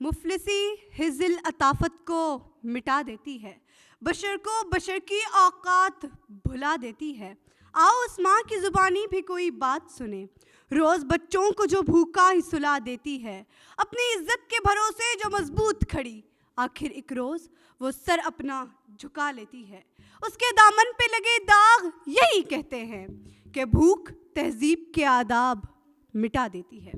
مفلسی حزل عطافت کو مٹا دیتی ہے، بشر کو بشر کی اوقات بھلا دیتی ہے۔ آؤ اس ماں کی زبانی بھی کوئی بات سنیں، روز بچوں کو جو بھوکا ہی سلا دیتی ہے، اپنی عزت کے بھروسے جو مضبوط کھڑی، آخر ایک روز وہ سر اپنا جھکا لیتی ہے۔ اس کے دامن پہ لگے داغ یہی کہتے ہیں کہ بھوک تہذیب کے آداب مٹا دیتی ہے۔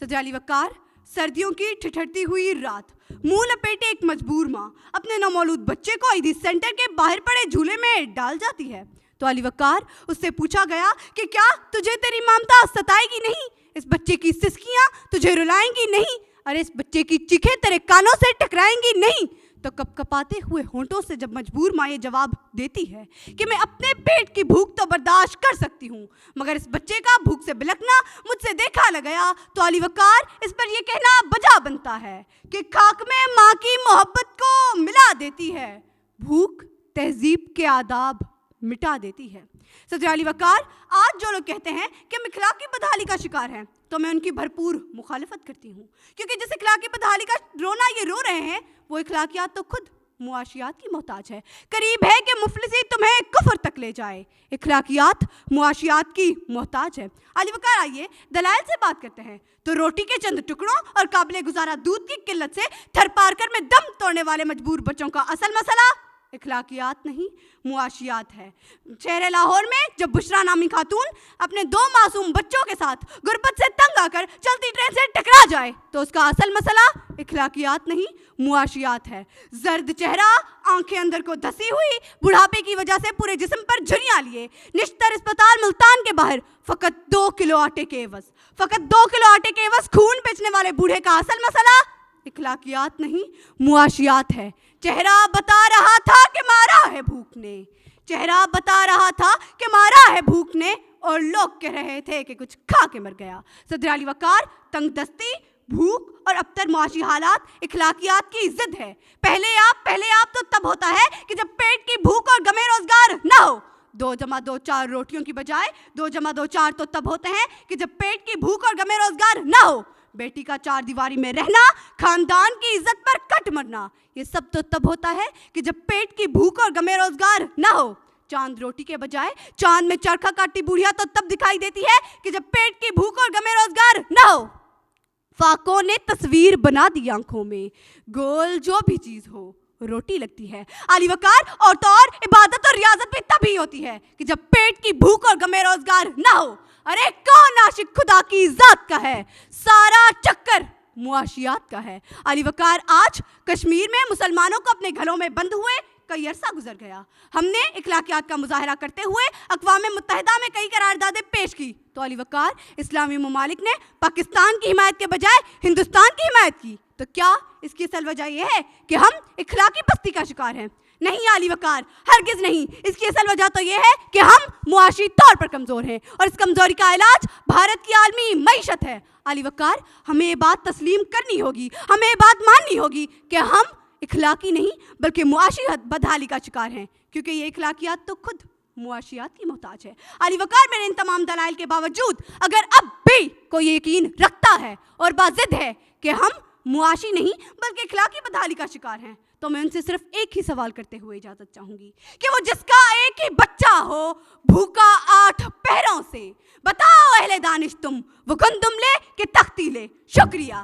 صدر علی وقار، سردیوں کی ٹھٹھرتی ہوئی رات، منہ لپیٹے ایک مجبور ماں اپنے نومولود بچے کو عیدی سینٹر کے باہر پڑے جھولے میں ڈال جاتی ہے تو علی وقار اس سے پوچھا گیا کہ کیا تجھے تیری ممتا ستائے گی نہیں؟ اس بچے کی سسکیاں تجھے رلائیں گی نہیں؟ ارے اس بچے کی چیخیں تیرے کانوں سے ٹکرائیں گی نہیں؟ تو کپ کپاتے ہوئے ہونٹوں سے جب مجبور ماں یہ جواب دیتی ہے کہ میں اپنے پیٹ کی بھوک تو برداشت کر سکتی ہوں، مگر اس بچے کا بھوک سے بلکنا مجھ سے دیکھا نہ گیا، تو علی وقار اس پر یہ کہنا بجا بنتا ہے کہ خاک میں ماں کی محبت کو ملا دیتی ہے، بھوک تہذیب کے آداب مٹا دیتی ہے۔ صدر علی وقار، آج جو لوگ کہتے ہیں کہ ہم اخلاقی بدحالی کا شکار ہیں تو میں ان کی بھرپور مخالفت کرتی ہوں، کیونکہ جس اخلاقی بدحالی کا رونا یہ رو رہے ہیں وہ اخلاقیات تو خود معاشیات کی محتاج ہے۔ قریب ہے کہ مفلسی تمہیں کفر تک لے جائے، اخلاقیات معاشیات کی محتاج ہے۔ علی وقار، آئیے دلائل سے بات کرتے ہیں تو روٹی کے چند ٹکڑوں اور قابل گزارا دودھ کی قلت سے تھر پار کر میں دم توڑنے والے مجبور بچوں کا اصل مسئلہ اخلاقیات نہیں معاشیات ہے۔ شہر لاہور میں جب بشرا نامی خاتون اپنے 2 معصوم بچوں کے ساتھ غربت سے تنگ آ کر چلتی ٹرین سے ٹکرا جائے تو اس کا اصل مسئلہ اخلاقیات نہیں معاشیات ہے۔ زرد چہرہ، آنکھیں اندر کو دھسی ہوئی، بڑھاپے کی وجہ سے پورے جسم پر جھریاں لیے، نشتر اسپتال ملتان کے باہر فقط 2 کلو آٹے کے عوض خون بیچنے والے بوڑھے کا اصل مسئلہ اخلاقیات نہیں معاشیات ہے۔ چہرہ بتا رہا تھا کہ مارا ہے بھوک نے، چہرہ بتا رہا تھا کہ مارا ہے بھوک نے، اور لوگ کہہ رہے تھے کہ کچھ کھا کے مر گیا۔ صدر علی وقار، تنگ دستی، بھوک اور ابتر معاشی حالات اخلاقیات کی ضد ہے۔ پہلے آپ تو تب ہوتا ہے کہ جب پیٹ کی بھوک اور غم روزگار نہ ہو۔ 2 جمع 2 4 روٹیوں کی بجائے 2 جمع 2 4 تو تب ہوتے ہیں کہ جب پیٹ کی بھوک اور غم روزگار نہ ہو۔ بیٹی کا 4 دیواری میں رہنا، خاندان کی عزت پر کٹ مرنا، یہ سب تو تب ہوتا ہے کہ جب پیٹ کی بھوک اور غم روزگار نہ ہو۔ چاند روٹی کے بجائے چاند میں چرخا کاٹتی بوڑھیا تو تب دکھائی دیتی ہے کہ جب پیٹ کی بھوک اور غم روزگار نہ ہو۔ فاقوں نے تصویر بنا دی آنکھوں میں، گول جو بھی چیز ہو روٹی لگتی ہے۔ علی وقار، اور تو اور عبادت اور ریاضت بھی تبھی ہوتی ہے کہ جب پیٹ کی بھوک اور غم روزگار نہ ہو۔ ارے کون عاشق خدا کی ذات کا ہے؟ سارا چکر معاشیات کا ہے۔ علی وقار، آج کشمیر میں مسلمانوں کو اپنے گھروں میں بند ہوئے کئی عرصہ گزر گیا۔ ہم نے اخلاقیات کا مظاہرہ کرتے ہوئے اقوام متحدہ میں کئی قراردادیں پیش کی تو علی وقار، اسلامی ممالک نے پاکستان کی حمایت کے بجائے ہندوستان کی حمایت کی، تو کیا اس کی اصل وجہ یہ ہے کہ ہم اخلاقی پستی کا شکار ہیں؟ نہیں علی وقار، ہرگز نہیں۔ اس کی اصل وجہ تو یہ ہے کہ ہم معاشی طور پر کمزور ہیں، اور اس کمزوری کا علاج بھارت کی عالمی معیشت ہے۔ علی وقار، ہمیں یہ بات تسلیم کرنی ہوگی، ہمیں یہ بات ماننی ہوگی کہ ہم اخلاقی نہیں بلکہ معاشی بدحالی کا شکار ہیں، کیونکہ یہ اخلاقیات تو خود معاشیات کی محتاج ہے۔ علی وقار، میرے ان تمام دلائل کے باوجود اگر اب بھی کوئی یقین رکھتا ہے اور باضد ہے کہ ہم معاشی نہیں بلکہ اخلاقی بدحالی کا شکار ہیں، تو میں ان سے صرف ایک ہی سوال کرتے ہوئے اجازت چاہوں گی کہ وہ جس کا ایک ہی بچہ ہو بھوکا 8 پہروں سے، بتاؤ اہل دانش تم، وہ گندم لے کہ تختی لے؟ شکریہ۔